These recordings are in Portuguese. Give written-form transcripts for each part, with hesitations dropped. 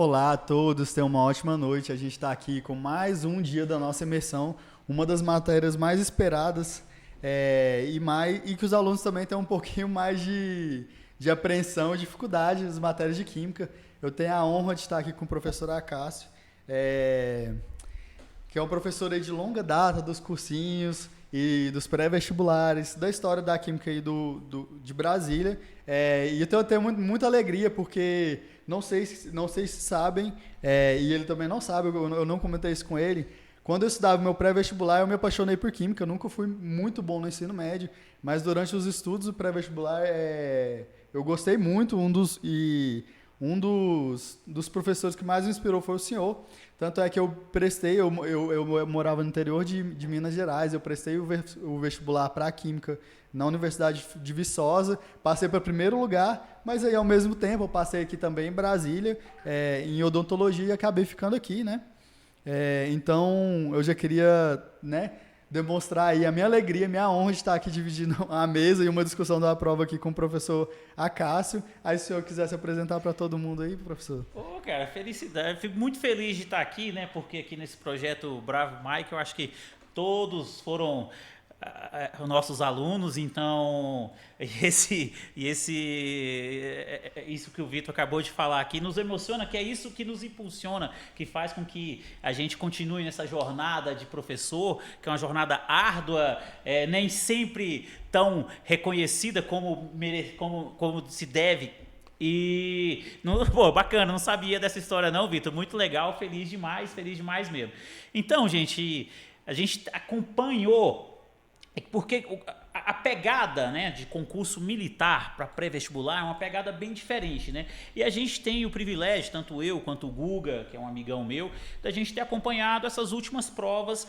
Olá a todos, tenham uma ótima noite. A gente está aqui com mais um dia da nossa imersão, uma das matérias mais esperadas e que os alunos também têm um pouquinho mais de apreensão e dificuldade nas matérias de Química. Eu tenho a honra de estar aqui com o professor Acácio, é, que é um professor aí de longa data dos cursinhos e dos pré-vestibulares, da história da Química aí de Brasília. E eu tenho muita alegria, porque não sei se sabem, e ele também não sabe, eu não comentei isso com ele. Quando eu estudava meu pré-vestibular, eu me apaixonei por Química. Eu nunca fui muito bom no ensino médio, mas durante os estudos do pré-vestibular, eu gostei muito. Um dos professores que mais me inspirou foi o senhor. Tanto é que eu prestei, eu morava no interior de Minas Gerais, eu prestei o vestibular para Química na Universidade de Viçosa, passei para primeiro lugar, mas aí ao mesmo tempo eu passei aqui também em Brasília, em odontologia, e acabei ficando aqui, né? Então eu já queria, né, demonstrar aí a minha alegria, a minha honra de estar aqui dividindo a mesa e uma discussão da prova aqui com o professor Acácio. Aí se o senhor quiser se apresentar para todo mundo aí, professor. Ô, cara, felicidade. Fico muito feliz de estar aqui, né? Porque aqui nesse projeto Bravo Mike, eu acho que todos foram nossos alunos, então isso que o Vitor acabou de falar aqui nos emociona, que é isso que nos impulsiona, que faz com que a gente continue nessa jornada de professor, que é uma jornada árdua, nem sempre tão reconhecida como se deve. Pô, bacana, não sabia dessa história não, Vitor, muito legal, feliz demais mesmo. Então, gente, a gente acompanhou, porque a pegada, né, de concurso militar para pré-vestibular é uma pegada bem diferente, né? E a gente tem o privilégio, tanto eu quanto o Guga, que é um amigão meu, da gente ter acompanhado essas últimas provas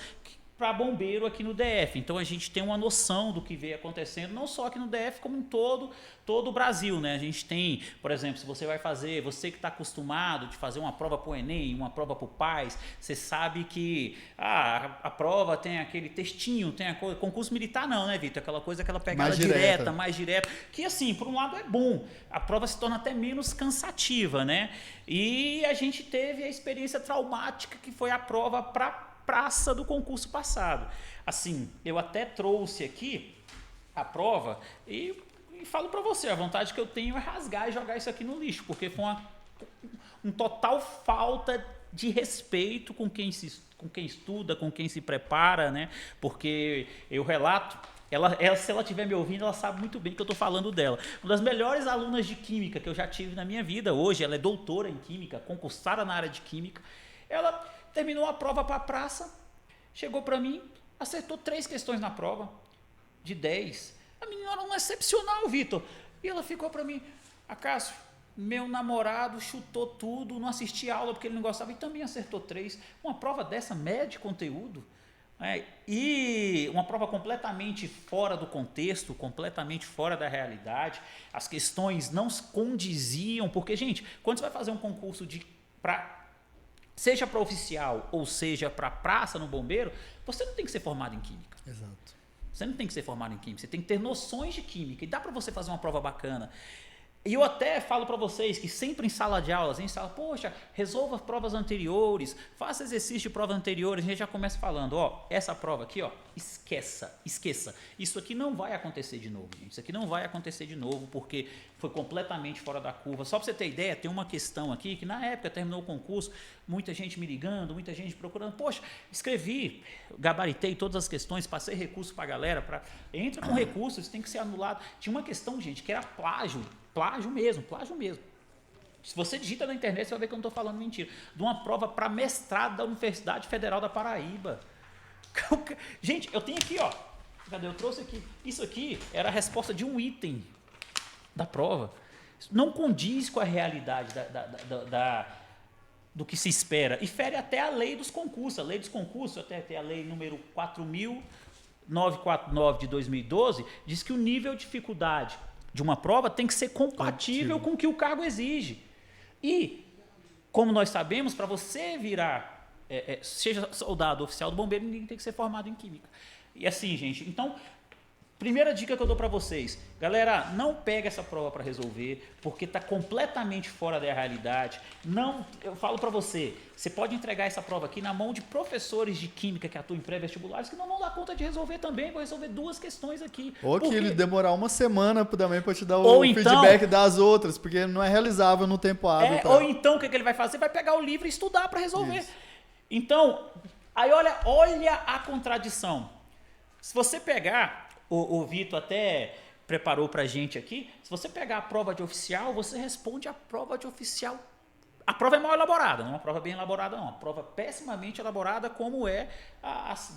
para bombeiro aqui no DF. Então a gente tem uma noção do que vem acontecendo, não só aqui no DF, como em todo o Brasil, né? A gente tem, por exemplo, se você você que está acostumado de fazer uma prova para o Enem, uma prova para o PAS, você sabe que a prova tem aquele textinho, tem concurso militar não, né, Vitor? Aquela pegada mais direta, que assim, por um lado é bom, a prova se torna até menos cansativa, né? E a gente teve a experiência traumática que foi a prova para praça do concurso passado. Assim, eu até trouxe aqui a prova e falo para você, a vontade que eu tenho é rasgar e jogar isso aqui no lixo, porque foi um total falta de respeito com quem estuda, com quem se prepara, né? Porque eu relato, se ela estiver me ouvindo, ela sabe muito bem que eu estou falando dela. Uma das melhores alunas de Química que eu já tive na minha vida, hoje ela é doutora em Química, concursada na área de Química. Ela terminou a prova para a praça, chegou para mim, acertou 3 questões na prova, de 10. A menina era um excepcional, Vitor. E ela ficou para mim, Acácio, meu namorado chutou tudo, não assisti a aula porque ele não gostava, e também acertou 3. Uma prova dessa, mede conteúdo. E uma prova completamente fora do contexto, completamente fora da realidade. As questões não condiziam, porque, gente, quando você vai fazer um concurso seja para oficial ou seja para praça no bombeiro, você não tem que ser formado em Química. Exato. Você não tem que ser formado em Química, você tem que ter noções de Química, e dá para você fazer uma prova bacana. E eu até falo para vocês que sempre em sala de aulas, poxa, resolva provas anteriores, faça exercício de provas anteriores, a gente já começa falando, essa prova aqui, esqueça. Isso aqui não vai acontecer de novo, gente. Isso aqui não vai acontecer de novo, porque foi completamente fora da curva. Só para você ter ideia, tem uma questão aqui, que na época terminou o concurso, muita gente me ligando, muita gente procurando, poxa, escrevi, gabaritei todas as questões, passei recurso para a galera, entra com recurso, isso tem que ser anulado. Tinha uma questão, gente, que era plágio mesmo. Se você digita na internet, você vai ver que eu não estou falando mentira. De uma prova para mestrado da Universidade Federal da Paraíba. Gente, eu tenho aqui, cadê? Eu trouxe aqui. Isso aqui era a resposta de um item da prova. Não condiz com a realidade do que se espera. E fere até a lei dos concursos. A lei dos concursos, até a lei número 4.949 de 2012, diz que o nível de dificuldade de uma prova tem que ser compatível com o que o cargo exige. E, como nós sabemos, para você virar, seja soldado oficial do bombeiro, ninguém tem que ser formado em Química. E assim, gente, então, Primeira dica que eu dou para vocês, galera, não pega essa prova para resolver, porque está completamente fora da realidade. Não, eu falo para você pode entregar essa prova aqui na mão de professores de química que atuam em pré-vestibulares que não vão dar conta de resolver também, vou resolver 2 questões aqui. Ou que ele demorar uma semana também para te dar ou o feedback das outras, porque não é realizável no tempo hábil. Ou então o que ele vai fazer? Vai pegar o livro e estudar para resolver. Isso. Então, aí olha a contradição. Se você pegar... O Vitor até preparou pra gente aqui. Se você pegar a prova de oficial, você responde a prova de oficial. A prova é mal elaborada, não é uma prova bem elaborada, não. Uma prova pessimamente elaborada, como é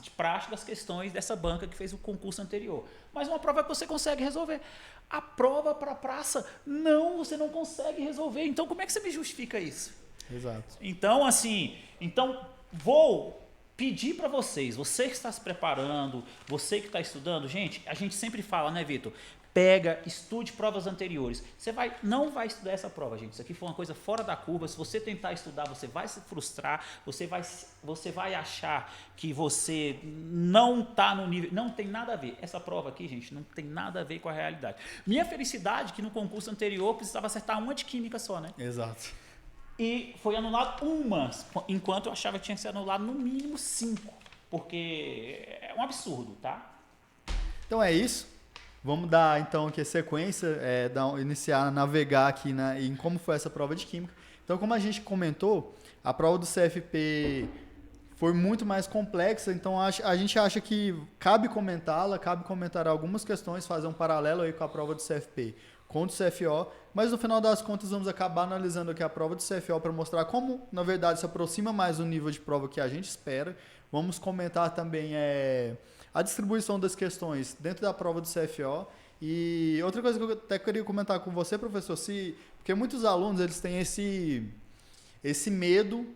de praxe das questões dessa banca que fez o concurso anterior. Mas uma prova que você consegue resolver. A prova para praça, não, você não consegue resolver. Então, como é que você me justifica isso? Exato. Então, vou pedir para vocês, você que está se preparando, você que está estudando, gente, a gente sempre fala, né, Vitor? Pega, estude provas anteriores. Você não vai estudar essa prova, gente. Isso aqui foi uma coisa fora da curva. Se você tentar estudar, você vai se frustrar, você vai achar que você não está no nível. Não tem nada a ver. Essa prova aqui, gente, não tem nada a ver com a realidade. Minha felicidade é que no concurso anterior precisava acertar uma de química só, né? Exato. E foi anulado uma, enquanto eu achava que tinha que ser anulado no mínimo 5, porque é um absurdo, tá? Então é isso. Vamos dar então aqui a sequência, iniciar a navegar aqui em como foi essa prova de química. Então, como a gente comentou, a prova do CFP foi muito mais complexa, então a gente acha que cabe comentá-la, cabe comentar algumas questões, fazer um paralelo aí com a prova do CFP com o do CFO, mas no final das contas vamos acabar analisando aqui a prova do CFO para mostrar como, na verdade, se aproxima mais do nível de prova que a gente espera. Vamos comentar também a distribuição das questões dentro da prova do CFO. E outra coisa que eu até queria comentar com você, professor, porque muitos alunos eles têm esse medo,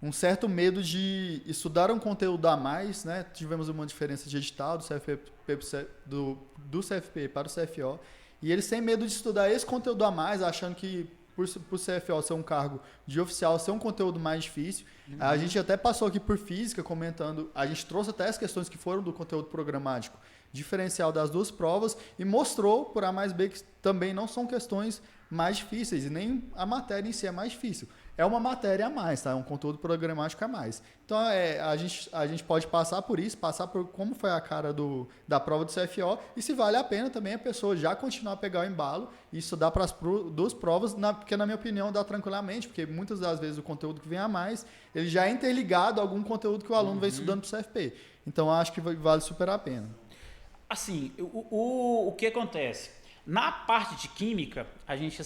um certo medo de estudar um conteúdo a mais, né? Tivemos uma diferença de edital do CFP para o CFO. E eles têm medo de estudar esse conteúdo a mais, achando que por CFO ser um cargo de oficial, ser um conteúdo mais difícil. Uhum. A gente até passou aqui por física, comentando, a gente trouxe até as questões que foram do conteúdo programático diferencial das 2 provas e mostrou por A mais B que também não são questões mais difíceis e nem a matéria em si é mais difícil. É uma matéria a mais, tá? É um conteúdo programático a mais. Então, a gente pode passar por isso, passar por como foi a cara da prova do CFO e se vale a pena também a pessoa já continuar a pegar o embalo e estudar para as 2 provas, porque na minha opinião dá tranquilamente, porque muitas das vezes o conteúdo que vem a mais, ele já é interligado a algum conteúdo que o aluno vem estudando para o CFP. Então, acho que vale super a pena. Assim, o que acontece? Na parte de química, a gente,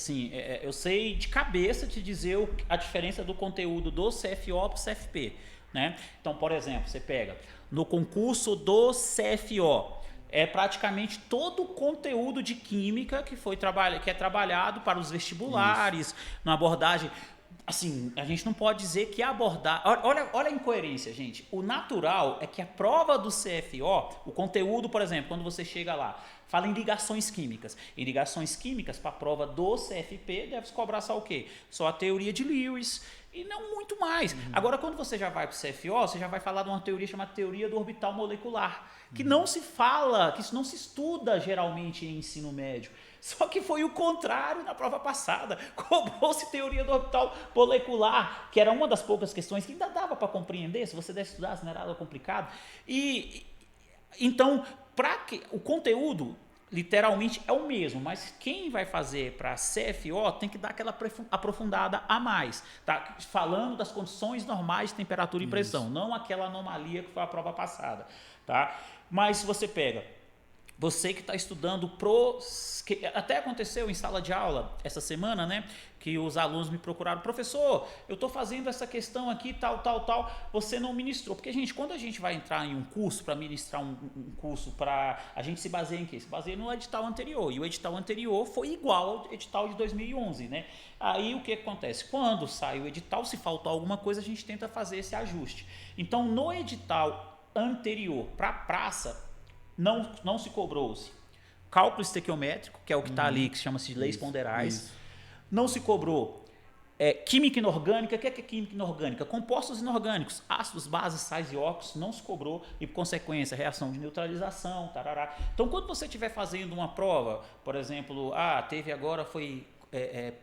eu sei de cabeça te dizer a diferença do conteúdo do CFO para o CFP, né? Então, por exemplo, você pega no concurso do CFO, é praticamente todo o conteúdo de química que é trabalhado para os vestibulares, isso, na abordagem. Assim, a gente não pode dizer que abordar... Olha a incoerência, gente. O natural é que a prova do CFO, o conteúdo, por exemplo, quando você chega lá, fala em ligações químicas. Em ligações químicas, para a prova do CFP, deve-se cobrar só o quê? Só a teoria de Lewis e não muito mais. Agora, quando você já vai para o CFO, você já vai falar de uma teoria chamada teoria do orbital molecular, que não se fala, que isso não se estuda geralmente em ensino médio. Só que foi o contrário na prova passada. Cobrou-se teoria do orbital molecular, que era uma das poucas questões que ainda dava para compreender, se você desse estudar, se não era nada complicado. Então, o conteúdo literalmente é o mesmo, mas quem vai fazer para CFO tem que dar aquela aprofundada a mais, tá? Falando das condições normais de temperatura e pressão, não aquela anomalia que foi a prova passada, tá? Mas se você pega, você que está estudando que até aconteceu em sala de aula essa semana, né? Que os alunos me procuraram, professor, eu estou fazendo essa questão aqui, tal, você não ministrou. Porque, gente, quando a gente vai entrar em um curso, para ministrar um curso, a gente se baseia em quê? Se baseia no edital anterior. E o edital anterior foi igual ao edital de 2011, né? Aí o que acontece? Quando sai o edital, se faltou alguma coisa, a gente tenta fazer esse ajuste. Então, no edital anterior, para a praça, não se cobrou-se cálculo estequiométrico, que é o que está ali, que chama-se leis ponderais. Isso. Não se cobrou Química inorgânica, o que é química inorgânica? Compostos inorgânicos, ácidos, bases, sais e óxidos, não se cobrou e, por consequência, reação de neutralização, tarará. Então, quando você estiver fazendo uma prova, por exemplo, teve agora, foi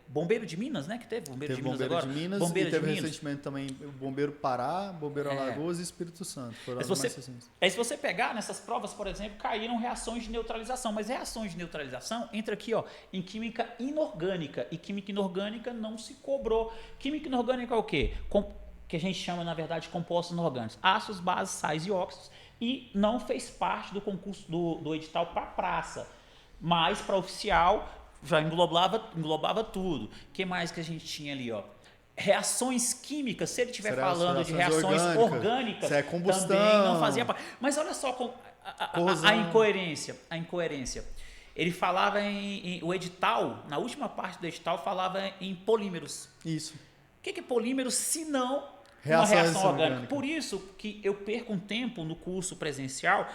Bombeiro de Minas, né? Que teve Bombeiro de Minas agora. Bombeiro de Minas, e teve recentemente também o Bombeiro Pará, Bombeiro Alagoas e Espírito Santo. Foram as mais recentes. Se você pegar nessas provas, por exemplo, caíram reações de neutralização, mas reações de neutralização entra aqui, em química inorgânica, e química inorgânica não se cobrou. Química inorgânica é o quê? Que a gente chama, na verdade, de compostos inorgânicos, ácidos, bases, sais e óxidos, e não fez parte do concurso do edital para praça, mas para oficial já englobava tudo. O que mais que a gente tinha ali, reações químicas, se ele estiver falando de reações orgânicas, combustão, também não fazia parte. Mas olha só a incoerência. Ele falava o edital, na última parte do edital, falava em polímeros. Isso. O que é polímeros se não uma reação orgânica? Por isso que eu perco um tempo no curso presencial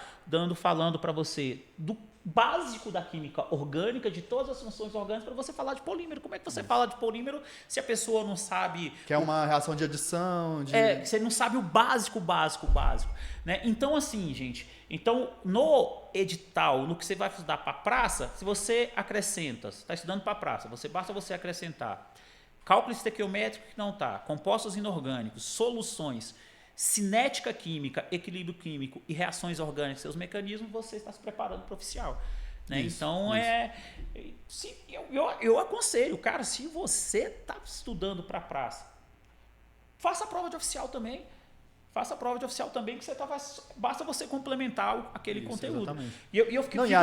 falando para você do básico da química orgânica, de todas as funções orgânicas, para você falar de polímero. Como é que você fala de polímero se a pessoa não sabe... Que é uma reação de adição... você não sabe o básico. Né? Então, assim, gente... Então, no edital, no que você vai estudar para a praça, se você acrescenta... Você está estudando para a praça, basta você acrescentar cálculo estequiométrico que não está, compostos inorgânicos, soluções... cinética química, equilíbrio químico e reações orgânicas, seus mecanismos, você está se preparando para o oficial. Né? Então, eu aconselho, cara, se você está estudando para a praça, faça a prova de oficial também. Faça a prova de oficial também, que basta você complementar aquele conteúdo. Exatamente.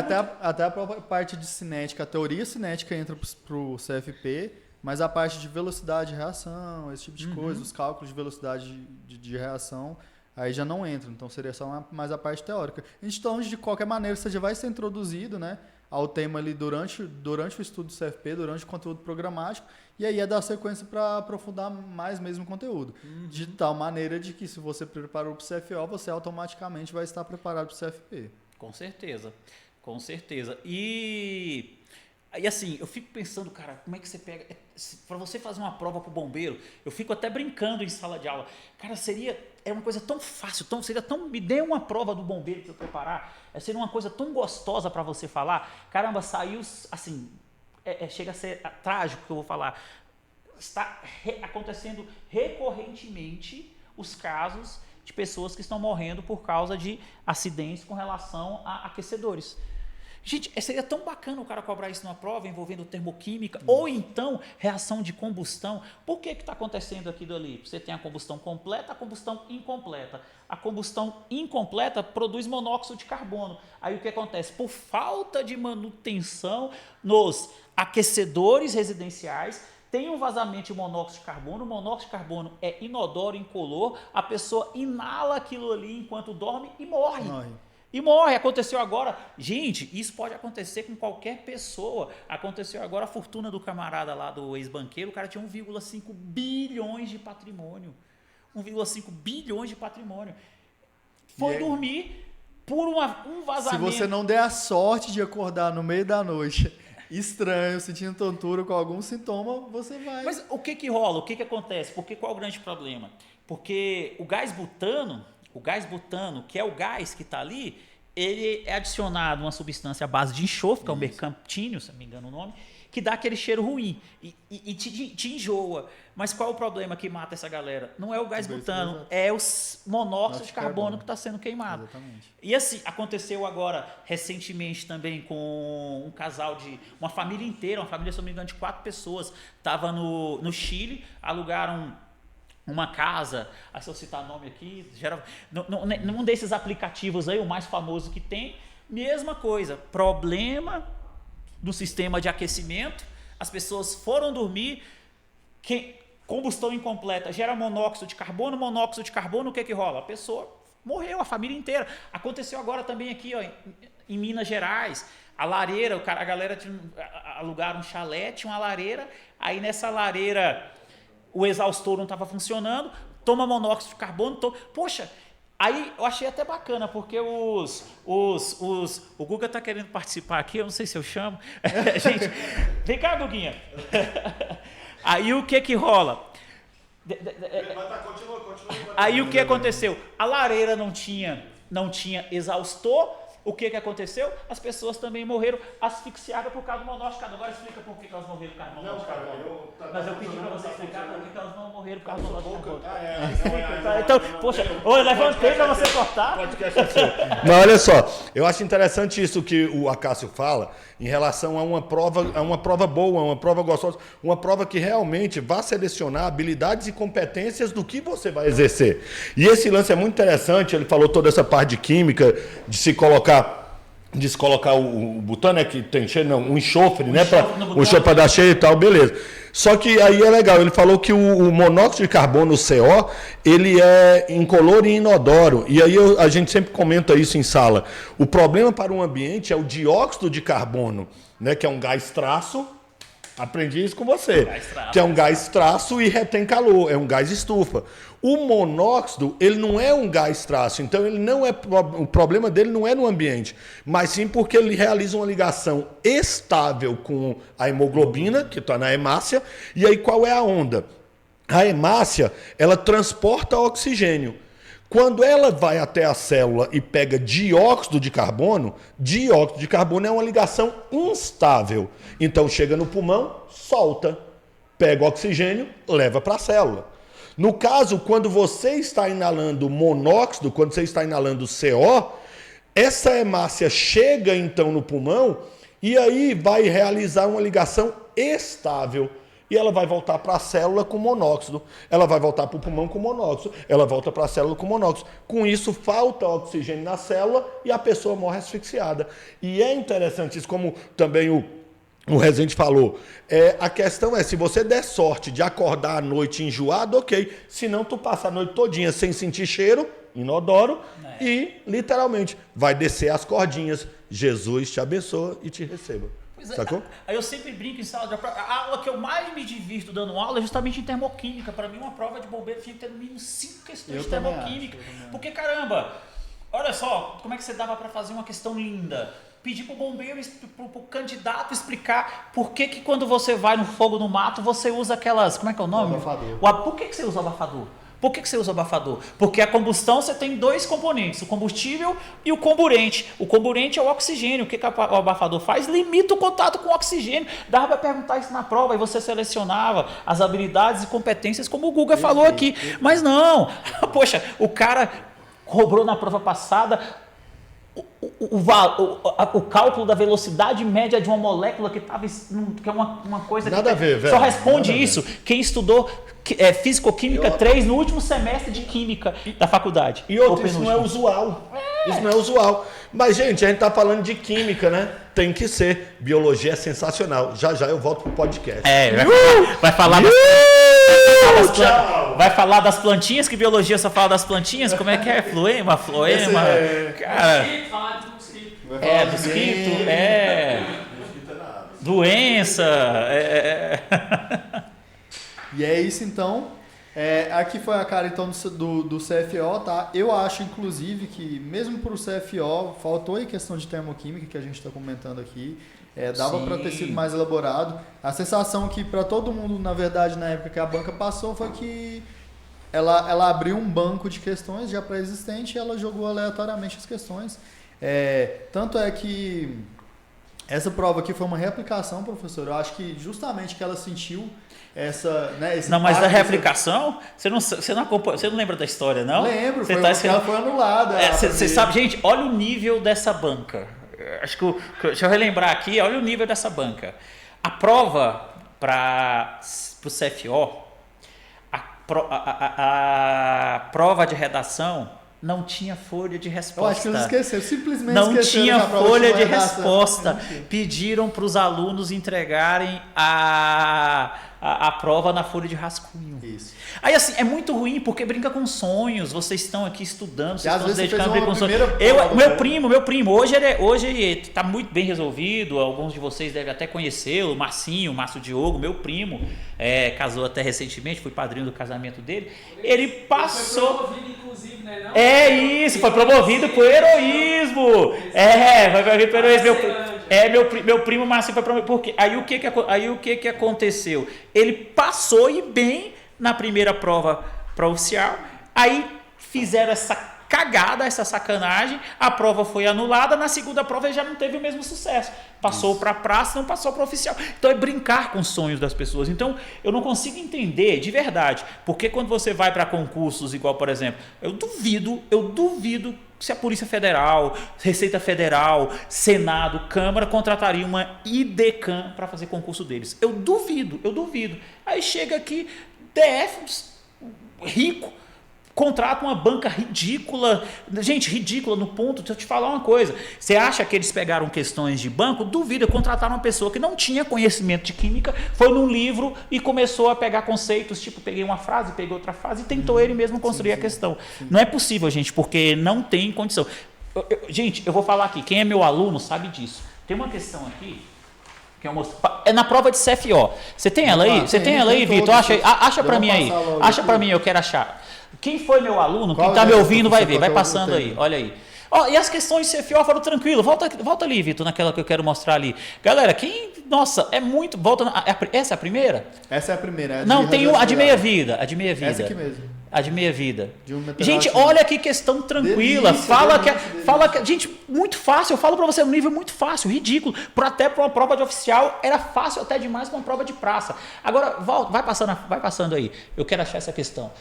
Até a própria parte de cinética, a teoria cinética entra para o CFP, mas a parte de velocidade de reação, esse tipo de coisa, os cálculos de velocidade de reação, aí já não entra. Então seria só mais a parte teórica. Então, de qualquer maneira, você já vai ser introduzido, né, ao tema ali durante o estudo do CFP, durante o conteúdo programático, e aí é dar sequência para aprofundar mais mesmo o conteúdo. De tal maneira de que se você preparou para o CFO, você automaticamente vai estar preparado para o CFP. Com certeza. E assim, eu fico pensando, cara, como é que você pega... Para você fazer uma prova para o bombeiro, eu fico até brincando em sala de aula. Cara, é uma coisa tão fácil, me dê uma prova do bombeiro para eu preparar. Seria uma coisa tão gostosa para você falar. Caramba, saiu, assim, chega a ser trágico o que eu vou falar. Está acontecendo recorrentemente os casos de pessoas que estão morrendo por causa de acidentes com relação a aquecedores. Gente, seria tão bacana o cara cobrar isso numa prova envolvendo termoquímica ou então reação de combustão. Por que está acontecendo aquilo ali? Você tem a combustão completa, a combustão incompleta. A combustão incompleta produz monóxido de carbono. Aí o que acontece? Por falta de manutenção nos aquecedores residenciais, tem um vazamento de monóxido de carbono. O monóxido de carbono é inodoro, incolor. A pessoa inala aquilo ali enquanto dorme e morre. E morre. Aconteceu agora. Gente, isso pode acontecer com qualquer pessoa. Aconteceu agora a fortuna do camarada lá, do ex-banqueiro. O cara tinha 1,5 bilhões de patrimônio. 1,5 bilhões de patrimônio. Foi dormir por um vazamento. Se você não der a sorte de acordar no meio da noite estranho, sentindo tontura com algum sintoma, você vai... Mas o que rola? O que acontece? Qual é o grande problema? Porque o gás butano, que é o gás que está ali, ele é adicionado uma substância à base de enxofre, que é o mercaptínio, se não me engano o nome, que dá aquele cheiro ruim e te enjoa. Mas qual é o problema que mata essa galera? Não é o gás butano, é o monóxido de carbono que está sendo queimado. Exatamente. E assim, aconteceu agora, recentemente também, com um casal uma família inteira, uma família, se não me engano, de 4 pessoas, estava no Chile, alugaram uma casa, se eu citar nome aqui, num desses aplicativos aí, o mais famoso que tem, mesma coisa, problema do sistema de aquecimento, as pessoas foram dormir, combustão incompleta, gera monóxido de carbono, o que rola? A pessoa morreu, a família inteira. Aconteceu agora também aqui, em Minas Gerais, a lareira, a galera alugaram um chalé, tinha uma lareira, aí nessa lareira o exaustor não estava funcionando, toma monóxido de carbono, poxa, aí eu achei até bacana, porque o Guga está querendo participar aqui, eu não sei se eu chamo. Gente, vem cá, Guguinha. Aí o que rola? Aí o que aconteceu? A lareira não tinha exaustor. O que aconteceu? As pessoas também morreram asfixiadas por causa do monóxido de carbono. Agora explica por que elas morreram por causa do monóxido de carbono. Mas eu pedi para você explicar por que elas não morreram por causa do monóxido de carbono. Então, poxa, eu levantei para você cortar. Mas olha só, eu acho interessante isso que o Acácio fala em relação a uma prova boa, uma prova gostosa, uma prova que realmente vai selecionar habilidades e competências do que você vai exercer. E esse lance é muito interessante, ele falou toda essa parte de química, de se colocar o botão, né, que tem cheio, não, um enxofre, né, o enxofre para dar cheio e tal, beleza. Só que aí é legal, ele falou que o monóxido de carbono, o CO, ele é incolor e inodoro. E aí a gente sempre comenta isso em sala. O problema para o ambiente é o dióxido de carbono, né, que é um gás traço. Aprendi isso com você. Que é um gás traço e retém calor, é um gás estufa. O monóxido, ele não é um gás traço, então ele não é, o problema dele não é no ambiente, mas sim porque ele realiza uma ligação estável com a hemoglobina, que está na hemácia, e aí qual é a onda? A hemácia, ela transporta oxigênio. Quando ela vai até a célula e pega dióxido de carbono é uma ligação instável. Então chega no pulmão, solta, pega oxigênio, leva para a célula. No caso, quando você está inalando monóxido, quando você está inalando CO, essa hemácia chega então no pulmão e aí vai realizar uma ligação estável. E ela vai voltar para a célula com monóxido. Ela vai voltar para o pulmão com monóxido. Ela volta para a célula com monóxido. Com isso, falta oxigênio na célula e a pessoa morre asfixiada. E é interessante isso, como também o Rezende falou. A questão é, se você der sorte de acordar à noite enjoado, ok. Se não, tu passa a noite todinha sem sentir cheiro, inodoro, e literalmente vai descer as cordinhas. Jesus te abençoa e te receba. Sacou? Aí eu sempre brinco em sala de aula. A aula que eu mais me divirto dando aula é justamente em termoquímica. Para mim, uma prova de bombeiro tinha que ter no mínimo 5 questões de termoquímica. Porque, caramba, olha só, como é que você dava para fazer uma questão linda? Pedir para o bombeiro, para o candidato explicar por que quando você vai no fogo no mato, você usa aquelas... Como é que é o nome? Abafador. Por que você usa abafador? Por que você usa abafador? Porque a combustão você tem dois componentes, o combustível e o comburente. O comburente é o oxigênio. O que o abafador faz? Limita o contato com o oxigênio. Dava para perguntar isso na prova e você selecionava as habilidades e competências como o Guga falou aqui. Mas não, poxa, o cara cobrou na prova passada o cálculo da velocidade média de uma molécula que estava, que é uma coisa nada que a ver, velho. Só responde isso quem estudou Físico-Química 3 no último semestre de Química da faculdade. E outro, isso não é usual. Isso não é usual. Mas, gente, a gente está falando de Química, né? Tem que ser. Biologia é sensacional. Já eu volto pro podcast. Vai falar vai falar das plantinhas, que biologia só fala das plantinhas? Como é que é? Floema? Cara, mosquito, doença. E é isso então. Aqui foi a cara então do CFO, tá? Eu acho, inclusive, que mesmo para o CFO, faltou aí questão de termoquímica que a gente está comentando aqui. Dava para ter sido mais elaborado. A sensação que para todo mundo, na verdade, na época que a banca passou, foi que ela abriu um banco de questões já pré-existente e ela jogou aleatoriamente as questões. Tanto é que essa prova aqui foi uma reaplicação, professor. Eu acho que justamente que ela sentiu esse não, mas da reaplicação, você não lembra da história, não? Lembro, ela foi anulada. Você sabe, gente, olha o nível dessa banca. Acho que deixa eu relembrar aqui, olha o nível dessa banca. A prova para o CFO, a prova de redação não tinha folha de resposta. Eu acho que eles esqueceram, simplesmente não tinha folha de redação. resposta. Pediram para os alunos entregarem a prova na folha de rascunho. Isso. Aí assim, é muito ruim porque brinca com sonhos. Vocês estão aqui estudando, vocês estão se dedicando bem com sonhos. Meu primo, hoje está muito bem resolvido. Alguns de vocês devem até conhecê-lo, Márcio Diogo, meu primo, casou até recentemente, fui padrinho do casamento dele. Ele passou. Foi promovido, inclusive, né? Não? Foi promovido por heroísmo. Foi promovido por heroísmo. Meu primo Márcio foi para porque aí o que que aconteceu? Ele passou e bem na primeira prova oficial, aí fizeram essa cagada, essa sacanagem, a prova foi anulada, na segunda prova ele já não teve o mesmo sucesso. Passou para a praça, não passou para oficial. Então é brincar com os sonhos das pessoas. Então eu não consigo entender de verdade, porque quando você vai para concursos igual, por exemplo, eu duvido se a Polícia Federal, Receita Federal, Senado, Câmara contrataria uma IDECAM para fazer concurso deles. Eu duvido. Aí chega aqui, DF, rico, contrata uma banca ridícula, gente, ridícula no ponto, deixa eu te falar uma coisa, você acha que eles pegaram questões de banco? Duvida, contrataram uma pessoa que não tinha conhecimento de química, foi num livro e começou a pegar conceitos, tipo, peguei uma frase, peguei outra frase e tentou ele mesmo construir a questão. Não é possível, gente, porque não tem condição. Gente, eu vou falar aqui, quem é meu aluno sabe disso. Tem uma questão aqui, que eu mostro, é na prova de CFO. Você tem ela aí? Você tem ela aí, Vitor? Acha pra mim aí. Acha pra mim, eu quero achar. Quem foi meu aluno, quem está me ouvindo vai ver, vai passando aí, olha aí. E as questões de CFO foram tranquilo, volta ali, Vitor, naquela que eu quero mostrar ali. Galera, nossa, é muito, essa é a primeira? Essa é a primeira. Não, tem a de meia-vida, Essa aqui mesmo. A de meia-vida. Gente, olha que questão tranquila. Delícia. Gente, muito fácil. Eu falo pra você, um nível muito fácil, ridículo. Até para uma prova de oficial, era fácil até demais para uma prova de praça. Agora, vai passando aí. Eu quero achar essa questão.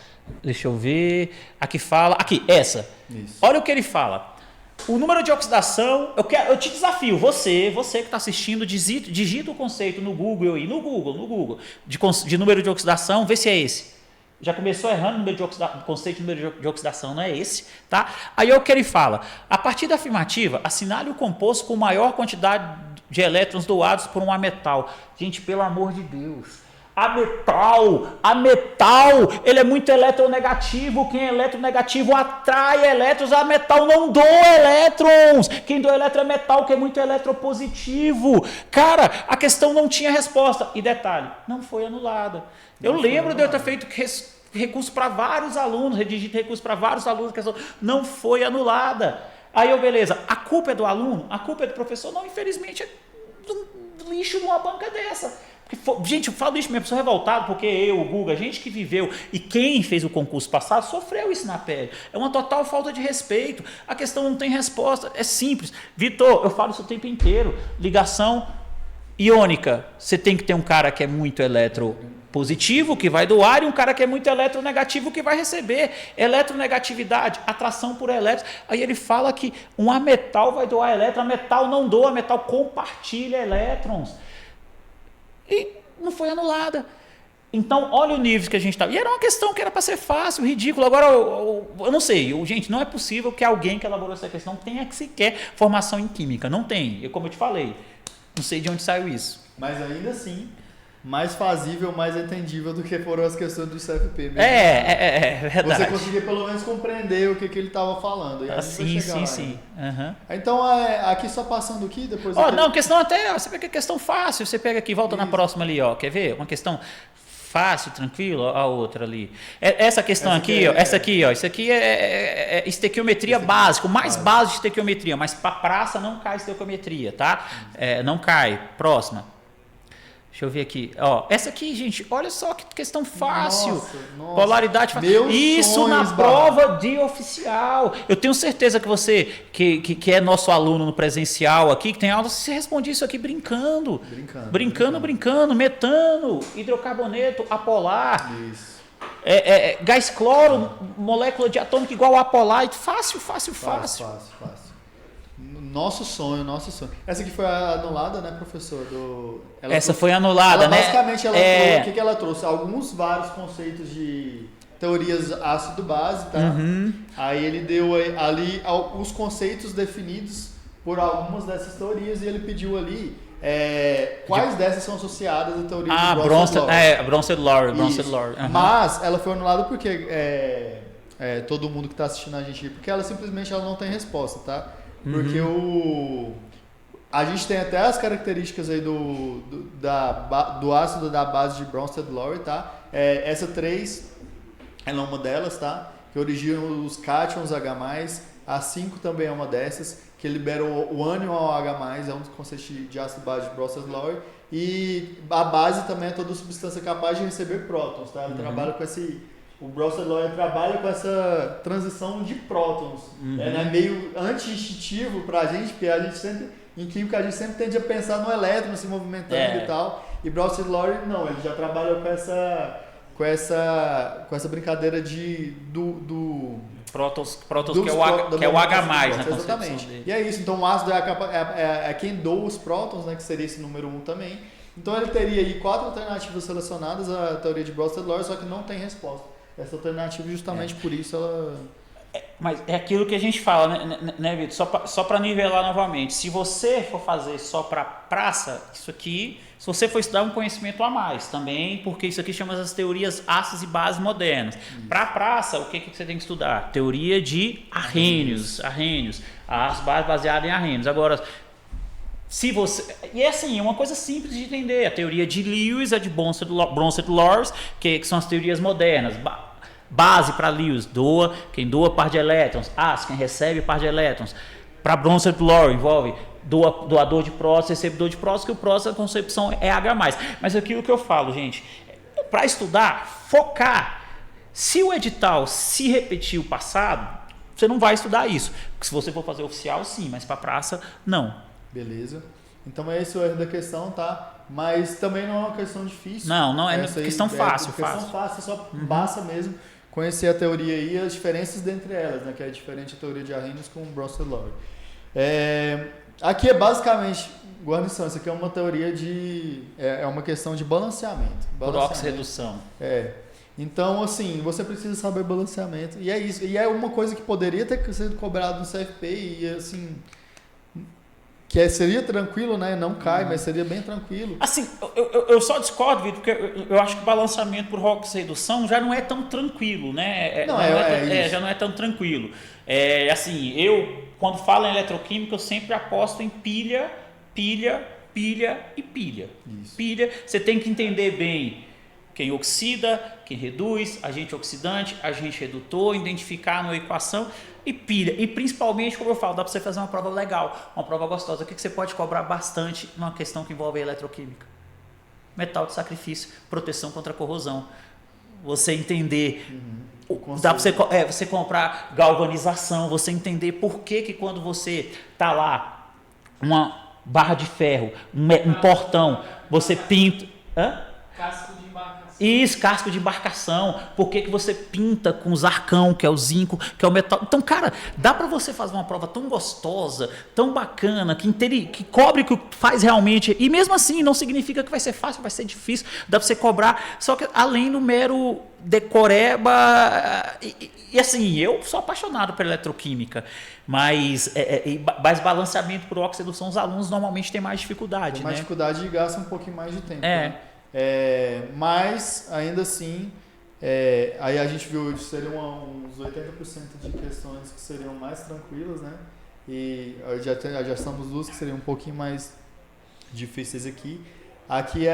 Deixa eu ver. Aqui fala. Aqui, essa. Isso. Olha o que ele fala. O número de oxidação, eu te desafio, você que está assistindo, digita o conceito no Google aí, no Google, de número de oxidação, vê se é esse. Já começou errando o conceito de número de oxidação, não é esse, tá? Aí é o que ele fala. A partir da afirmativa, assinale o composto com maior quantidade de elétrons doados por um ametal. Gente, pelo amor de Deus. A metal, ele é muito eletronegativo. Quem é eletronegativo atrai elétrons. A metal não doa elétrons. Quem doa elétron é metal, que é muito eletropositivo. Cara, a questão não tinha resposta. E detalhe, não foi anulada. Eu lembro de eu ter feito recurso para vários alunos, redigir recurso para vários alunos, a questão não foi anulada. Aí beleza, a culpa é do aluno? A culpa é do professor? Não, infelizmente é um lixo numa banca dessa. Gente, eu falo isso mesmo, sou revoltado porque o Guga, a gente que viveu e quem fez o concurso passado sofreu isso na pele. É uma total falta de respeito. A questão não tem resposta, é simples. Vitor, eu falo isso o tempo inteiro. Ligação iônica. Você tem que ter um cara que é muito eletropositivo, que vai doar, e um cara que é muito eletronegativo, que vai receber. Eletronegatividade, atração por elétrons. Aí ele fala que um ametal vai doar elétrons, a metal não doa, a metal compartilha elétrons. E não foi anulada. Então, olha o nível que a gente estava. E era uma questão que era para ser fácil, ridículo. Agora, eu não sei. Gente, não é possível que alguém que elaborou essa questão tenha sequer formação em química. Não tem. Como eu te falei, não sei de onde saiu isso. Mas ainda assim, mais fazível, mais entendível do que foram as questões do CFP. Mesmo. É verdade. Você conseguia pelo menos compreender o que ele estava falando. E sim. Uhum. Então, aqui só passando aqui, depois... Não, questão até... Você pega questão fácil, você pega aqui, volta na próxima ali, ó. Quer ver? Uma questão fácil, tranquilo, a outra ali. Essa questão essa aqui, ó. Isso aqui é estequiometria básica, o mais básico de estequiometria, mas para praça não cai estequiometria, tá? Não cai. Próxima. Deixa eu ver aqui. Essa aqui, gente, olha só que questão fácil. Nossa. Polaridade fácil. Isso na prova de oficial. Eu tenho certeza que você, que é nosso aluno no presencial aqui, que tem aula, você responde isso aqui brincando. Brincando. Metano, hidrocarboneto, apolar. Isso. Gás cloro, molécula de atômico igual a apolar. Fácil. Nosso sonho. Essa aqui foi anulada, né, professor? Essa foi anulada, né? Basicamente, ela trouxe, o que ela trouxe? Vários conceitos de teorias ácido-base, tá? Uhum. Aí ele deu ali os conceitos definidos por algumas dessas teorias e ele pediu ali quais dessas são associadas à teoria de Bronsted-Lowry. Uhum. Mas ela foi anulada porque todo mundo que está assistindo a gente, porque ela simplesmente não tem resposta, tá? Porque a gente tem até as características aí do ácido da base de Bronsted-Lowry, tá? Essa 3 ela é uma delas, tá? Que origina os cátions H+, A 5 também é uma dessas, que libera o ânion OH+, é um dos conceitos de ácido base de Bronsted-Lowry. E a base também é toda substância capaz de receber prótons, tá? Ele trabalha com esse... O Bronsted-Lowry trabalha com essa transição de prótons. É meio anti-instintivo pra gente, porque a gente sempre, em química, a gente sempre tende a pensar no elétron se movimentando e tal. E Bronsted-Lowry não, ele já trabalha com essa brincadeira do prótons que é o H+, na exatamente. Dele. E é isso, então o ácido é quem doa os prótons, né, que seria esse número 1 também. Então ele teria aí 4 alternativas selecionadas à teoria de Bronsted-Lowry, só que não tem resposta. Essa alternativa, justamente por isso, ela... Mas é aquilo que a gente fala, né Vitor? Só para nivelar novamente. Se você for fazer só para praça, isso aqui, se você for estudar um conhecimento a mais também, porque isso aqui chama as teorias ácidos e bases modernas. Para praça, o que você tem que estudar? Teoria de arrênios, as bases baseadas em arrênios. Agora, se você... E é assim, é uma coisa simples de entender. A teoria de Lewis, a de Bronsted-Lowry, que são as teorias modernas. Base para Lewis, quem doa par de elétrons. Quem recebe par de elétrons. Para Bronsted-Lowry, envolve doador de prótons, recebedor de prótons, que o próton, a concepção é H+. Mas aquilo que eu falo, gente, para estudar, focar. Se o edital se repetir o passado, você não vai estudar isso. Se você for fazer oficial, sim, mas para praça, não. Beleza. Então é esse o erro da questão, tá? Mas também não é uma questão difícil. Não é questão fácil. Questão fácil, só basta mesmo conhecer a teoria e as diferenças dentre elas, né? Que é diferente a teoria de Arrhenius com o Bronsted-Lowry. Aqui é basicamente, guarnição, isso aqui é uma teoria de... É uma questão de balanceamento. Por oxirredução. Então, assim, você precisa saber balanceamento. E é isso. E é uma coisa que poderia ter sido cobrado no CFP e, assim... seria tranquilo, né? Não cai, mas seria bem tranquilo. Assim, eu só discordo, Vitor, porque eu acho que o balanceamento por oxirredução já não é tão tranquilo, né? Já não é tão tranquilo. Assim, quando falo em eletroquímica, eu sempre aposto em pilha e pilha. Isso. Pilha, você tem que entender bem quem oxida, quem reduz, agente oxidante, agente redutor, identificar na equação e pilha. E principalmente, como eu falo, dá para você fazer uma prova legal, uma prova gostosa. O que você pode cobrar bastante numa questão que envolve a eletroquímica? Metal de sacrifício, proteção contra corrosão. Você entender... Dá para você comprar galvanização, você entender por que quando você tá lá, uma barra de ferro, um portão, você pinta... Casco de embarcação. Isso, casco de embarcação. Por que você pinta com os arcão, que é o zinco, que é o metal? Então, cara, dá para você fazer uma prova tão gostosa, tão bacana, que cobre o que faz realmente. E mesmo assim, não significa que vai ser fácil, vai ser difícil. Dá para você cobrar, só que além do mero decoreba. E assim, eu sou apaixonado por eletroquímica, mas balanceamento por oxirredução, os alunos normalmente têm mais dificuldade. Tem mais dificuldade e gastam um pouquinho mais de tempo. É. Né? Mas, ainda assim, aí a gente viu que seriam uns 80% de questões que seriam mais tranquilas, né? E já estamos duas que seriam um pouquinho mais difíceis aqui. Aqui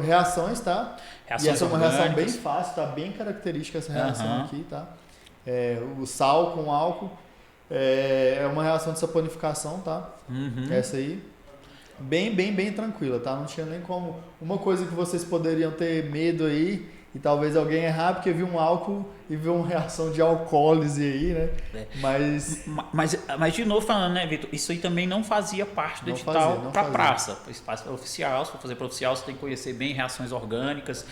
reações, tá? Reações e essa é uma reação orgânicas. bem fácil, tá? Bem característica essa reação aqui, tá? O sal com álcool é uma reação de saponificação, tá? Essa aí. Bem tranquila, tá? Não tinha nem como... Uma coisa que vocês poderiam ter medo aí, e talvez alguém errar, porque viu um álcool e viu uma reação de alcoólise aí, né? Mas de novo falando, né, Vitor? Isso aí também não fazia parte do edital para praça. Espaço oficial, se for fazer para oficial, você tem que conhecer bem reações orgânicas.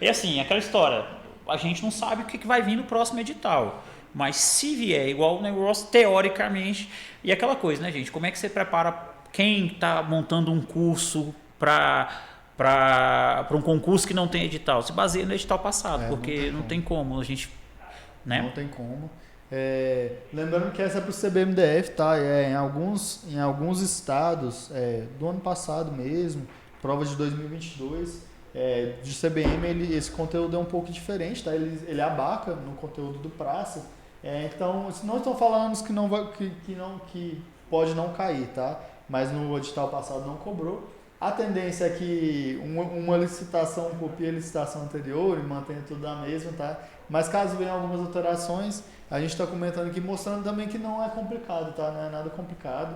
E assim, aquela história, a gente não sabe o que vai vir no próximo edital. Mas se vier igual o negócio, teoricamente, e aquela coisa, né, gente? Como é que você prepara... Quem está montando um curso para um concurso que não tem edital? Se baseia no edital passado, porque não tem como a gente... Né? Não tem como. Lembrando que essa é para o CBMDF, tá? Em alguns estados, do ano passado mesmo, prova de 2022, de CBM, esse conteúdo é um pouco diferente, tá? Ele abarca no conteúdo do praça. Então, não estão falando que pode não cair, tá? Mas no edital passado não cobrou. A tendência é que uma licitação copie a licitação anterior e mantenha tudo da mesma, tá? Mas caso venham algumas alterações, a gente está comentando aqui, mostrando também que não é complicado, tá? Não é nada complicado.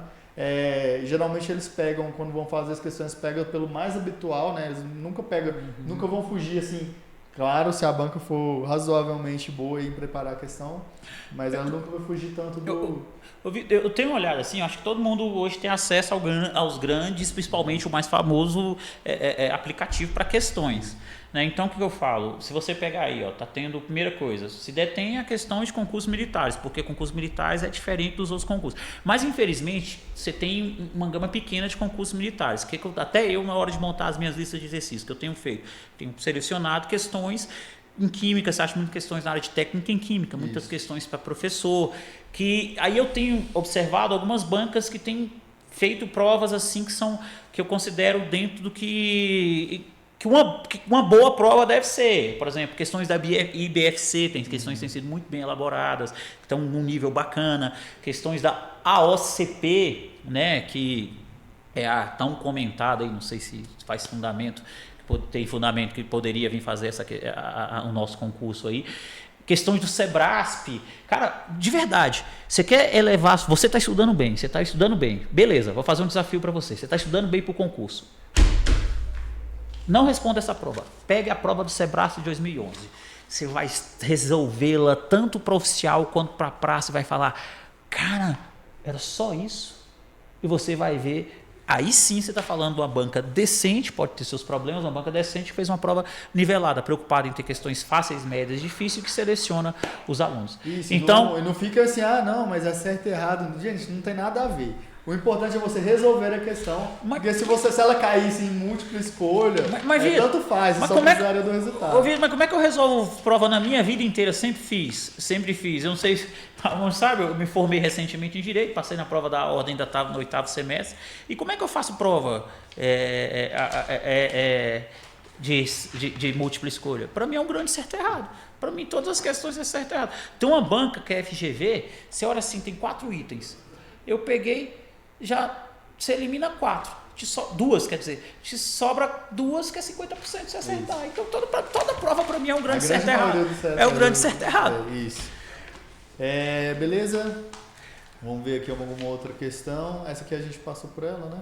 Geralmente eles pegam, quando vão fazer as questões, pegam pelo mais habitual, né? Eles nunca vão fugir assim. Claro, se a banca for razoavelmente boa em preparar a questão, mas ela nunca vai fugir tanto do... Eu tenho uma olhada assim, acho que todo mundo hoje tem acesso aos grandes, principalmente o mais famoso aplicativo para questões. Né? Então, o que eu falo? Se você pegar aí, tá tendo, primeira coisa, se detém a questão de concursos militares, porque concursos militares é diferente dos outros concursos. Mas, infelizmente, você tem uma gama pequena de concursos militares, que até eu, na hora de montar as minhas listas de exercícios que eu tenho feito, tenho selecionado questões em química, você acha muitas questões na área de técnica em química, muitas questões para professor, que aí eu tenho observado algumas bancas que têm feito provas assim que eu considero dentro do que uma boa prova deve ser. Por exemplo, questões da IBFC, tem questões que têm sido muito bem elaboradas, que estão num nível bacana, questões da AOCP, né, que é a tão comentada aí, não sei se faz fundamento, tem fundamento que poderia vir fazer o nosso concurso aí. Questões do Sebrasp. Cara, de verdade, você quer elevar, você está estudando bem, beleza, vou fazer um desafio para você está estudando bem para o concurso. Não responda essa prova. Pegue a prova do Sebrasp de 2011. Você vai resolvê-la tanto para oficial quanto para praça e vai falar, cara, era só isso? E você vai ver, aí sim você está falando de uma banca decente, pode ter seus problemas, uma banca decente que fez uma prova nivelada, preocupada em ter questões fáceis, médias, difíceis, que seleciona os alunos. Isso, então, não fica assim, não, mas é certo e errado. Gente, não tem nada a ver. O importante é você resolver a questão, porque se ela caísse em múltipla escolha, tanto faz, só precisaria do resultado. Mas como é que eu resolvo prova na minha vida inteira? Sempre fiz. Eu não sei, sabe, eu me formei recentemente em Direito, passei na prova da ordem, ainda estava no 8º semestre. E como é que eu faço prova de múltipla escolha? Para mim é um grande certo e errado. Para mim todas as questões é certo e errado. Tem uma banca que é FGV, você olha assim, tem 4 itens. Eu peguei... você elimina 4, duas, quer dizer, te sobra 2 que é 50% se acertar. Isso. Então toda prova para mim é um grande certo e errado. É um grande certo e errado. Isso. Beleza? Vamos ver aqui alguma outra questão. Essa aqui a gente passou por ela, né?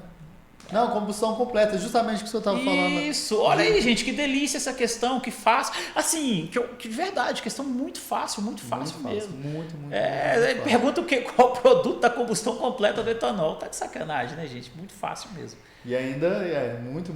Não, combustão completa, justamente o que o senhor estava falando. Isso, olha aí, gente, que delícia essa questão, que fácil. Assim, que verdade, questão muito fácil mesmo. Muito fácil. Pergunta qual produto da combustão completa do etanol. Tá de sacanagem, né, gente? Muito fácil mesmo. E ainda é muito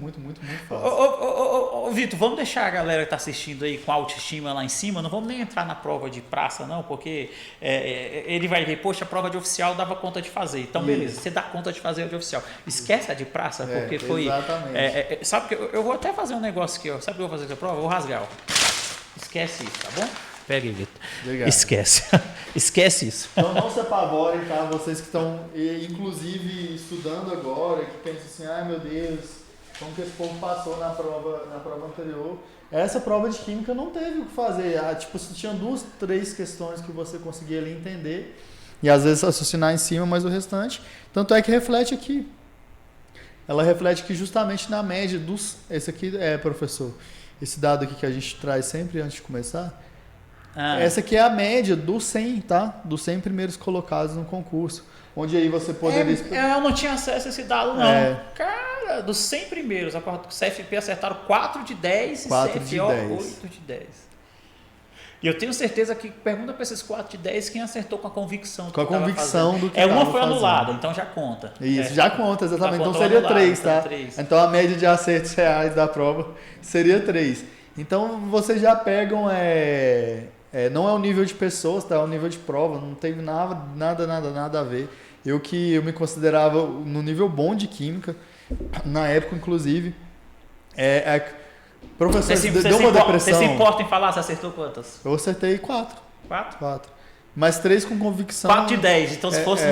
fácil. Ô Vitor, vamos deixar a galera que está assistindo aí com a autoestima lá em cima, não vamos nem entrar na prova de praça não, porque ele vai ver, poxa, a prova de oficial dava conta de fazer, então beleza, você dá conta de fazer a de oficial, esquece a de praça, porque foi... Exatamente. Sabe que eu vou até fazer um negócio aqui, ó. Sabe o que eu vou fazer com a prova? Eu vou rasgar, ó. Esquece isso, tá bom? Pega aí, Vitor. Esquece. Esquece isso. Então não se apavorem, tá? Vocês que estão, inclusive, estudando agora, que pensam assim, ai meu Deus, como que esse povo passou na prova anterior. Essa prova de química não teve o que fazer. Tipo, tinha 2, 3 questões que você conseguia ali entender, e às vezes raciocinar em cima, mas o restante. Tanto é que reflete aqui. Ela reflete que justamente na média dos... Esse aqui professor, esse dado aqui que a gente traz sempre antes de começar... Essa aqui é a média dos 100, tá? Dos 100 primeiros colocados no concurso. Onde aí você poderia... Eu não tinha acesso a esse dado, não. Cara, dos 100 primeiros, a CFP acertaram 4 de 10 e CFO 8 de 10. E eu tenho certeza que, pergunta para esses 4 de 10 quem acertou com a convicção. Com a convicção do que uma foi anulada, então já conta. Isso, já conta, exatamente. Então seria 3, tá? 3. Então a média de acertos reais da prova seria 3. Então vocês já pegam... não é o nível de pessoas, tá? É o nível de prova, não tem nada a ver. Eu me considerava no nível bom de química, na época, inclusive. Professor, deu uma depressão. Você se importa em falar? Você acertou quantas? Eu acertei 4. 4? Mas 3 com convicção. 4 de 10. Então, se fosse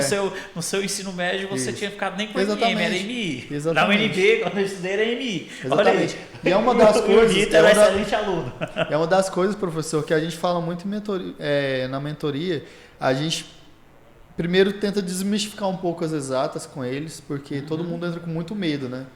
no seu ensino médio, você tinha ficado nem com MM, era MI. Exatamente. Na UNB, quando eu estudei, era MI. Exatamente. E é uma das coisas... O Vitor era excelente aluno. É uma das coisas, professor, que a gente fala muito na mentoria. A gente primeiro tenta desmistificar um pouco as exatas com eles, porque todo mundo entra com muito medo, né?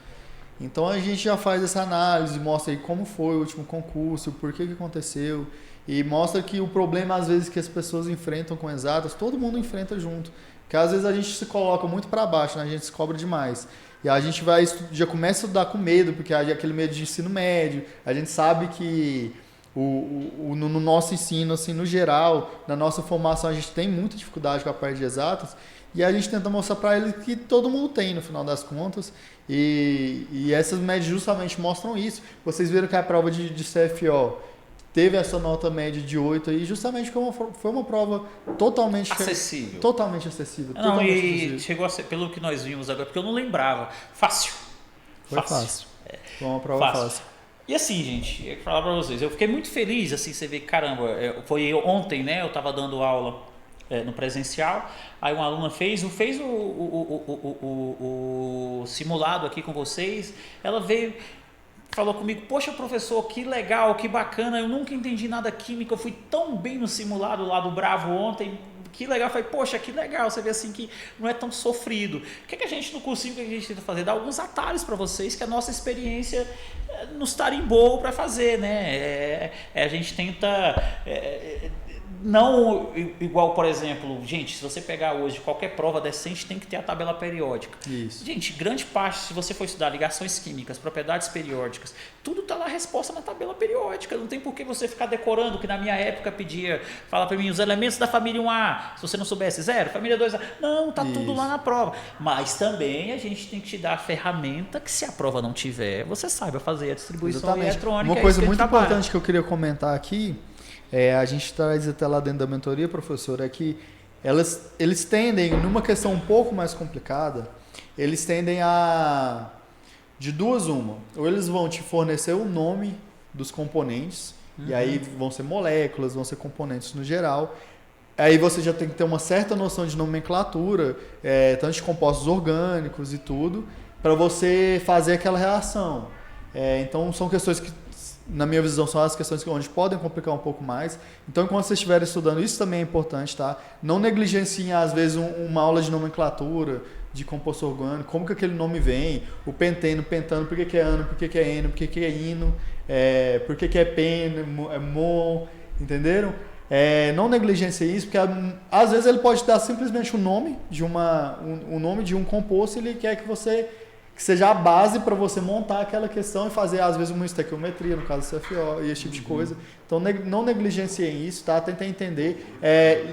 Então a gente já faz essa análise, mostra aí como foi o último concurso, por que aconteceu. E mostra que o problema, às vezes, que as pessoas enfrentam com exatas, todo mundo enfrenta junto. Porque às vezes a gente se coloca muito para baixo, né? A gente se cobra demais. E a gente já começa a estudar com medo, porque há aquele medo de ensino médio. A gente sabe que no nosso ensino, assim, no geral, na nossa formação, a gente tem muita dificuldade com a parte de exatas. E a gente tenta mostrar para eles que todo mundo tem, no final das contas. E essas médias justamente mostram isso. Vocês viram que a prova de CFO teve essa nota média de 8 aí, justamente porque foi uma prova totalmente acessível. Totalmente acessível. Não, totalmente e acessível. chegou a ser, pelo que nós vimos agora, porque eu não lembrava. Fácil. Foi fácil. Foi uma prova fácil. E assim, gente, eu ia falar pra vocês, eu fiquei muito feliz, assim, você vê que, caramba, foi ontem, né, eu tava dando aula no presencial, aí uma aluna fez o simulado aqui com vocês, ela veio, falou comigo, poxa professor, que legal, que bacana, eu nunca entendi nada química, eu fui tão bem no simulado lá do Bravo ontem, que legal, eu falei, poxa, que legal, você vê assim que não é tão sofrido. O que a gente no cursinho que a gente tenta fazer? Dar alguns atalhos para vocês que a nossa experiência nos tarimbou para fazer, né? A gente tenta... não igual, por exemplo, gente, se você pegar hoje qualquer prova decente tem que ter a tabela periódica. Isso. Gente, grande parte, se você for estudar ligações químicas, propriedades periódicas, tudo está lá a resposta na tabela periódica. Não tem por que você ficar decorando, que na minha época pedia, fala para mim, os elementos da família 1A, se você não soubesse 0, família 2A. Não, tá tudo lá na prova. Mas também a gente tem que te dar a ferramenta que se a prova não tiver, você saiba fazer a distribuição eletrônica. Uma coisa muito importante que eu queria comentar aqui, a gente traz até lá dentro da mentoria, professor, é que eles tendem, numa questão um pouco mais complicada, eles tendem a, de duas uma, ou eles vão te fornecer o nome dos componentes, e aí vão ser moléculas, vão ser componentes no geral, aí você já tem que ter uma certa noção de nomenclatura, tanto de compostos orgânicos e tudo, para você fazer aquela reação. Então são questões que, na minha visão, são as questões onde podem complicar um pouco mais. Então, enquanto vocês estiverem estudando, isso também é importante, tá? Não negligenciem, às vezes, uma aula de nomenclatura, de composto orgânico, como que aquele nome vem, o penteno, pentano, por que é ano, por que é eno, por que é ino, por que é pen, mon, entenderam? Não negligenciem isso, porque às vezes ele pode dar simplesmente o nome de nome de um composto e ele quer que seja a base para você montar aquela questão e fazer, às vezes, uma estequiometria, no caso do CFO, e esse tipo de coisa. Então, não negligenciem isso, tá? Tentem entender.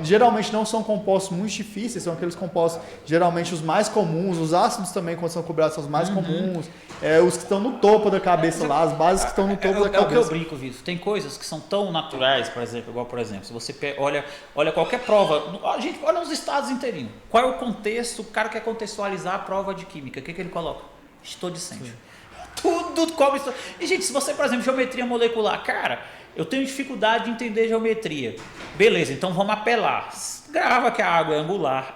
Geralmente não são compostos muito difíceis, são aqueles compostos, geralmente, os mais comuns. Os ácidos também, quando são cobrados, são os mais comuns. Os que estão no topo da cabeça lá, as bases que estão no topo da cabeça. É o que eu brinco, Vitor. Tem coisas que são tão naturais, por exemplo, se você olha qualquer prova, gente, olha os estados inteirinhos. Qual é o contexto? O cara quer contextualizar a prova de química. O que ele coloca? Estudicente. Tudo cobre. E, gente, se você, por exemplo, geometria molecular, cara, eu tenho dificuldade de entender geometria. Beleza, então vamos apelar. Grava que a água é angular,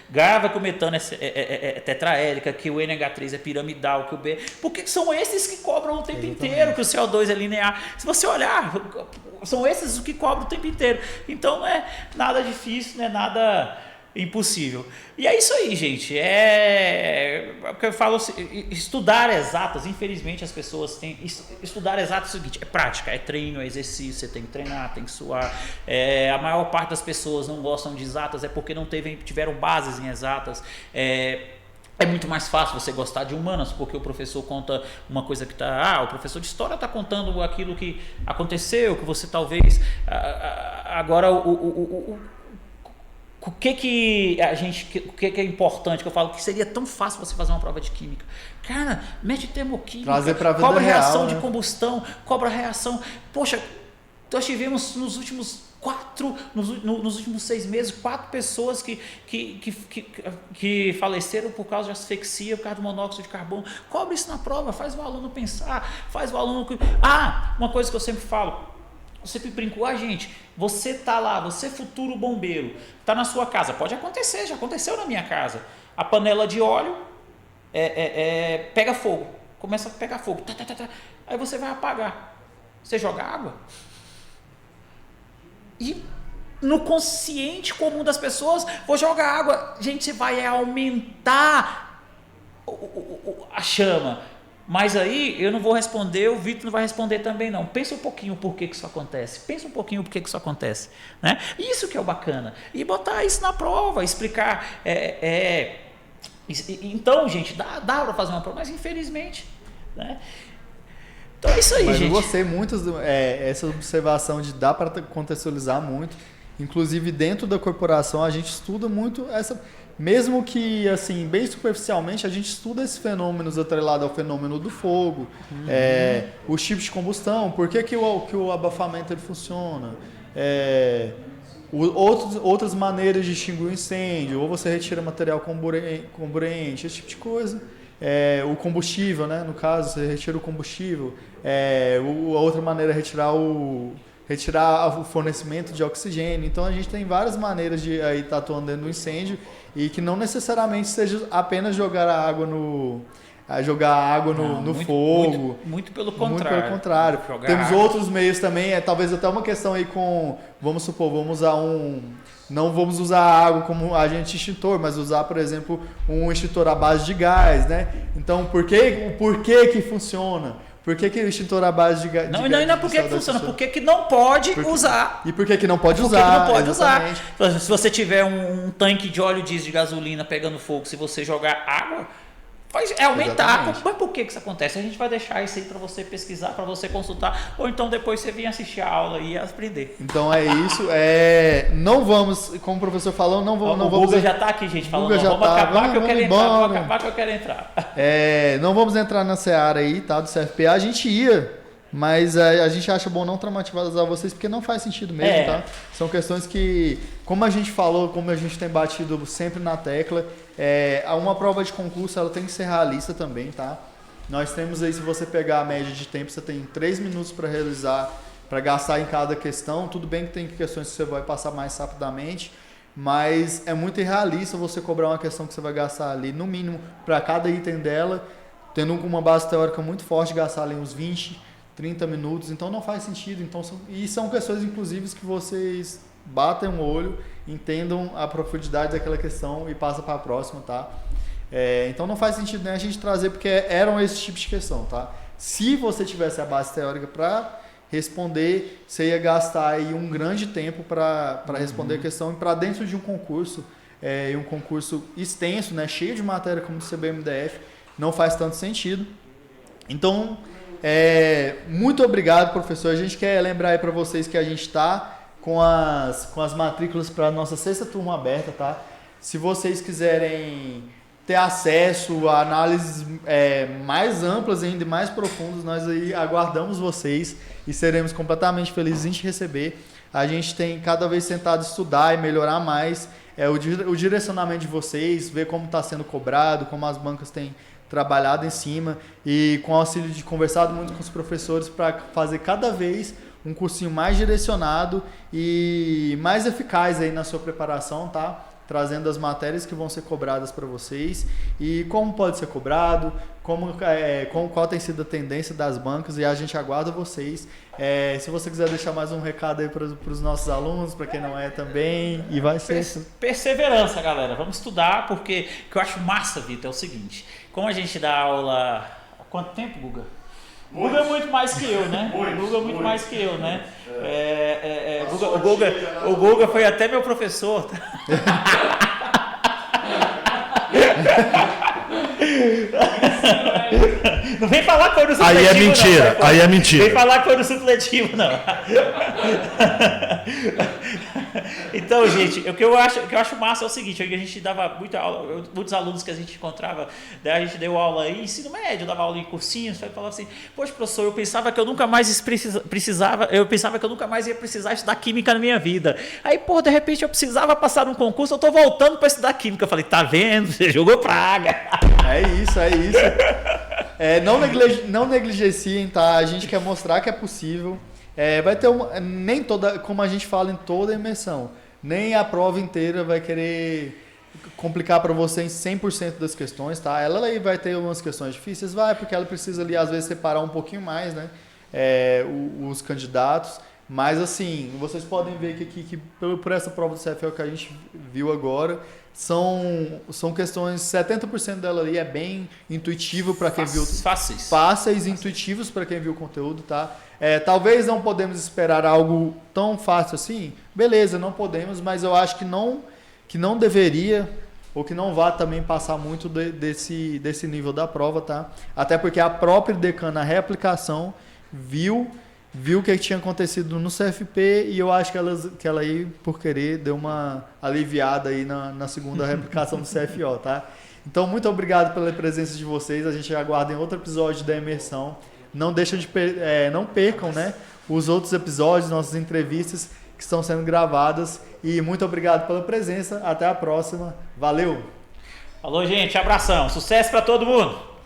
grava que o metano é tetraédrica, que o NH3 é piramidal, que o B. Porque são esses que cobram o tempo inteiro, que o CO2 é linear. Se você olhar, são esses os que cobram o tempo inteiro. Então não é nada difícil, não é nada impossível. E é isso aí, gente. Porque eu falo assim, estudar exatas, infelizmente as pessoas têm. Estudar exatas é o seguinte: é prática, é treino, é exercício, você tem que treinar, tem que suar. A maior parte das pessoas não gostam de exatas, é porque não tiveram bases em exatas. É muito mais fácil você gostar de humanas, porque o professor conta uma coisa que está... o professor de história está contando aquilo que aconteceu, que você talvez... agora, o que é importante, que eu falo que seria tão fácil você fazer uma prova de química. Cara, mete termoquímica, cobra reação de combustão, cobra reação. Poxa, nós tivemos nos últimos 6 meses, 4 pessoas que faleceram por causa de asfixia, por causa do monóxido de carbono. Cobre isso na prova, faz o aluno pensar, faz o aluno... uma coisa que eu sempre falo, eu sempre brinco, gente, você tá lá, você futuro bombeiro, tá na sua casa, pode acontecer, já aconteceu na minha casa, a panela de óleo pega fogo, começa a pegar fogo, aí você vai apagar, você joga água, e no consciente comum das pessoas, vou jogar água, gente, você vai aumentar a chama. Mas aí eu não vou responder, o Vitor não vai responder também não. Pensa um pouquinho por que isso acontece. Pensa um pouquinho por que isso acontece. Né? Isso que é o bacana. E botar isso na prova, explicar. Então, gente, dá para fazer uma prova, mas infelizmente. Né? Então é isso aí, mas gente. eu gostei muito essa observação de dar para contextualizar muito. Inclusive, dentro da corporação, a gente estuda muito essa... Mesmo que, assim, bem superficialmente, a gente estuda esses fenômenos atrelados ao fenômeno do fogo, os tipos de combustão, por que o abafamento ele funciona, outras maneiras de extinguir o incêndio, ou você retira material comburente, esse tipo de coisa. O combustível, né? No caso, você retira o combustível. A outra maneira é retirar o fornecimento de oxigênio. Então a gente tem várias maneiras de estar atuando dentro do incêndio e que não necessariamente seja apenas jogar a água no fogo. Muito pelo contrário. Muito pelo contrário. Temos outros meios também, talvez até uma questão aí com, vamos supor, não vamos usar a água como agente extintor, mas usar, por exemplo, um extintor à base de gás, né? Então, por que funciona? Por que o extintor à base de gás? Não é por que funciona, por que não pode usar. E por que não pode usar? Não pode usar. Se você tiver um tanque de óleo diesel de gasolina pegando fogo, se você jogar água, vai aumentar. Mas por que isso acontece? A gente vai deixar isso aí para você pesquisar, para você consultar, ou então depois você vir assistir a aula e aprender. Então é isso. Não vamos, como o professor falou, não vamos. O Guga já está aqui, gente, falando. Vamos acabar que eu quero entrar. Vamos acabar que eu quero entrar. Não vamos entrar na seara aí, tá? Do CFPA. A gente ia, mas a gente acha bom não traumatizar vocês, porque não faz sentido mesmo, tá? São questões que, como a gente falou, como a gente tem batido sempre na tecla, uma prova de concurso ela tem que ser realista também, tá? Nós temos aí, se você pegar a média de tempo, você tem 3 minutos para realizar, para gastar em cada questão. Tudo bem que tem questões que você vai passar mais rapidamente, mas é muito irrealista você cobrar uma questão que você vai gastar ali, no mínimo, para cada item dela, tendo uma base teórica muito forte, gastar ali uns 20, 30 minutos, então não faz sentido. Então, são questões, inclusive, que vocês batem o olho, entendam a profundidade daquela questão e passam para a próxima, tá? Então não faz sentido, né, a gente trazer, porque eram esses tipos de questão, tá? Se você tivesse a base teórica para responder, você ia gastar aí um grande tempo para responder a questão, e para dentro de um concurso, um concurso extenso, né, cheio de matéria como o CBMDF, não faz tanto sentido. Então, muito obrigado, professor. A gente quer lembrar aí para vocês que a gente está com as matrículas para a nossa 6ª turma aberta, tá? Se vocês quiserem ter acesso a análises mais amplas ainda e mais profundas, nós aí aguardamos vocês e seremos completamente felizes em te receber. A gente tem cada vez tentado estudar e melhorar mais o direcionamento de vocês, ver como está sendo cobrado, como as bancas têm trabalhado em cima, e com o auxílio de conversado muito com os professores para fazer cada vez um cursinho mais direcionado e mais eficaz aí na sua preparação, tá? Trazendo as matérias que vão ser cobradas para vocês e como pode ser cobrado, qual tem sido a tendência das bancas, e a gente aguarda vocês. Se você quiser deixar mais um recado aí para os nossos alunos, para quem não é também, e vai ser... Perseverança, galera. Vamos estudar, porque o que eu acho massa, Vitor, é o seguinte. Como a gente dá aula... Há quanto tempo, Guga? Guga é muito mais que eu, né? Guga é muito mais que eu, né? O Guga foi até meu professor. Não vem falar que foi no supletivo, aí é mentira, não. Aí é mentira. Vem falar que foi no supletivo, não. Então, gente, o que eu acho massa é o seguinte: a gente dava muita aula, muitos alunos que a gente encontrava, daí a gente deu aula em ensino médio, dava aula em cursinhos, falava assim: poxa, professor, eu pensava que eu nunca mais ia precisar estudar química na minha vida. Aí, pô, de repente eu precisava passar num concurso, eu tô voltando para estudar química. Eu falei: tá vendo? Você jogou praga. É isso. Não negligenciem, tá? A gente quer mostrar que é possível. Vai ter nem toda, como a gente fala em toda imersão, nem a prova inteira vai querer complicar para você em 100% das questões, tá? Ela aí vai ter umas questões difíceis, porque ela precisa ali às vezes separar um pouquinho mais, né? Os candidatos, mas assim, vocês podem ver que por essa prova do CFL que a gente viu agora, são questões, 70% dela ali é bem intuitivo para quem viu. Fáceis. Fáceis e intuitivos para quem viu o conteúdo, tá? Talvez não podemos esperar algo tão fácil assim. Beleza, não podemos, mas eu acho que não deveria ou que não vá também passar muito desse nível da prova, tá? Até porque a própria decana, a reaplicação, viu o que tinha acontecido no CFP e eu acho que ela aí, por querer, deu uma aliviada aí na segunda reaplicação do CFO, tá? Então, muito obrigado pela presença de vocês. A gente aguarda em outro episódio da imersão. Não deixem não percam, né, os outros episódios, nossas entrevistas que estão sendo gravadas. E muito obrigado pela presença. Até a próxima. Valeu! Falou, gente. Abração. Sucesso para todo mundo.